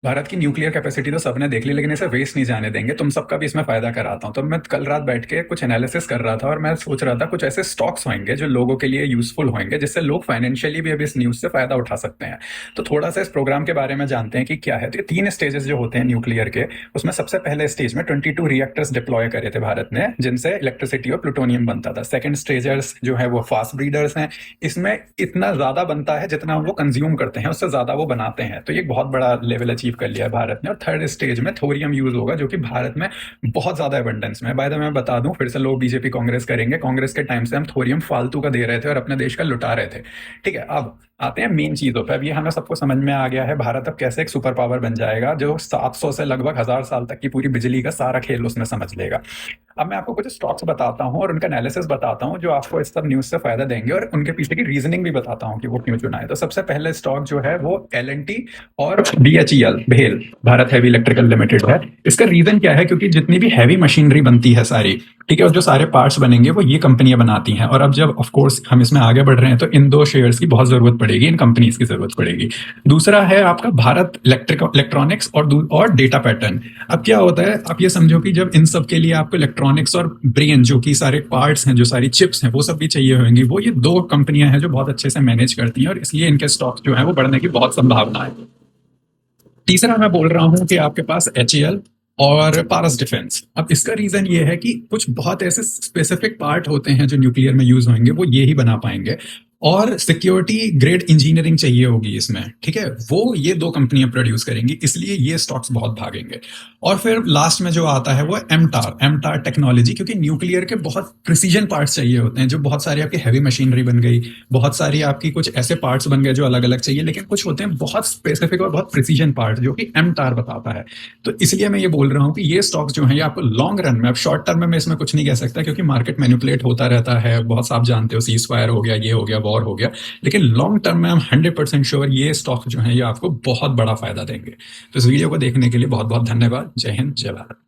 भारत की nuclear capacity तो सबने देख ली, लेकिन इसे वेस्ट नहीं जाने देंगे। तुम सबका भी इसमें फायदा कराता हूँ। तो मैं कल रात बैठ के कुछ एनालिसिस कर रहा था और मैं सोच रहा था कुछ ऐसे स्टॉक्स होंगे जो लोगों के लिए यूजफुल होंगे, जिससे लोग फाइनेंशियली भी अभी इस न्यूज से फायदा उठा सकते हैं। तो थोड़ा सा इस प्रोग्राम के बारे में जानते हैं कि क्या है। तो ये 3 स्टेजेस जो होते हैं न्यूक्लियर के, उसमें सबसे पहले स्टेज में 22 रिएक्टर्स डिप्लॉय करे थे भारत ने, जिनसे इलेक्ट्रिसिटी और प्लूटोनियम बनता था। सेकंड स्टेजर्स जो है वो फास्ट ब्रीडर्स हैं। इसमें इतना ज्यादा बनता है जितना वो कंज्यूम करते हैं, उससे ज्यादा वो बनाते हैं। तो ये बहुत बड़ा लेवल अचीव कर लिया है भारत ने। और थर्ड स्टेज में थोरियम यूज होगा, जो कि भारत में बहुत ज्यादा एबंडेंस में है। बाय द वे मैं बता दूं, फिर से लोग बीजेपी कांग्रेस करेंगे, कांग्रेस के टाइम से हम थोरियम फालतू का दे रहे थे और अपने देश का लुटा रहे थे। ठीक है, अब आते हैं मेन चीजों पे। अब ये हमें सबको समझ में आ गया है, भारत अब कैसे एक सुपर पावर बन जाएगा, जो 700 से लगभग 1000 साल तक की पूरी बिजली का सारा खेल उसमें समझ लेगा। अब मैं आपको कुछ स्टॉक्स बताता हूँ और उनका एनालिसिस बताता हूँ, जो आपको इस सब न्यूज से फायदा देंगे, और उनके पीछे की रीजनिंग भी बताता हूँ कि वो क्यों चुना है। तो सबसे पहले स्टॉक जो है वो L&T और BHEL, भेल, भारत हैवी इलेक्ट्रिकल लिमिटेड है। इसका रीजन क्या है? क्योंकि जितनी भी हैवी मशीनरी बनती है सारी, ठीक है, और जो सारे पार्ट्स बनेंगे वो ये कंपनियां बनाती हैं। और अब जब ऑफ कोर्स हम इसमें आगे बढ़ रहे हैं, तो इन 2 शेयर्स की बहुत जरूरत पड़ेगी, इन कंपनीज की जरूरत पड़ेगी। दूसरा है आपका भारत इलेक्ट्रॉनिक्स और डेटा पैटर्न। अब क्या होता है, आप ये समझो कि जब इन सब के लिए आपको इलेक्ट्रॉनिक्स और ब्रेन, जो कि सारे पार्ट्स हैं, जो सारी चिप्स हैं, वो सब भी चाहिए होंगी, वो ये 2 कंपनियां हैं जो बहुत अच्छे से मैनेज करती हैं, और इसलिए इनके स्टॉक्स जो है वो बढ़ने की बहुत संभावना है। तीसरा मैं बोल रहा हूं कि आपके पास HAL और पारस डिफेंस। अब इसका रीजन ये है कि कुछ बहुत ऐसे स्पेसिफिक पार्ट होते हैं जो न्यूक्लियर में यूज होंगे, वो ये ही बना पाएंगे, और सिक्योरिटी ग्रेड इंजीनियरिंग चाहिए होगी इसमें, ठीक है, वो ये 2 कंपनियां प्रोड्यूस करेंगी, इसलिए ये स्टॉक्स बहुत भागेंगे। और फिर लास्ट में जो आता है वो एमटार टेक्नोलॉजी, क्योंकि न्यूक्लियर के बहुत प्रिसीजन पार्ट्स चाहिए होते हैं, जो बहुत सारी आपकी हैवी मशीनरी बन गई, बहुत सारी आपकी कुछ ऐसे पार्ट्स बन गए जो अलग अलग चाहिए, लेकिन कुछ होते हैं बहुत स्पेसिफिक और बहुत प्रिसीजन पार्ट, जो कि एमटार बताता है। तो इसलिए मैं ये बोल रहा हूँ कि ये स्टॉक्स जो है ये आपको लॉन्ग रन में, अब शॉर्ट टर्म में मैं इसमें कुछ नहीं कह सकता, क्योंकि मार्केट मैनिपुलेट होता रहता है, बहुत आप जानते हो, सीज फायर हो गया, ये हो गया, वॉर हो गया, लेकिन लॉन्ग टर्म में हम 100% श्योर ये स्टॉक जो है ये आपको बहुत बड़ा फायदा देंगे। तो इस वीडियो को देखने के लिए बहुत बहुत धन्यवाद। जय हिंद, जय भारत।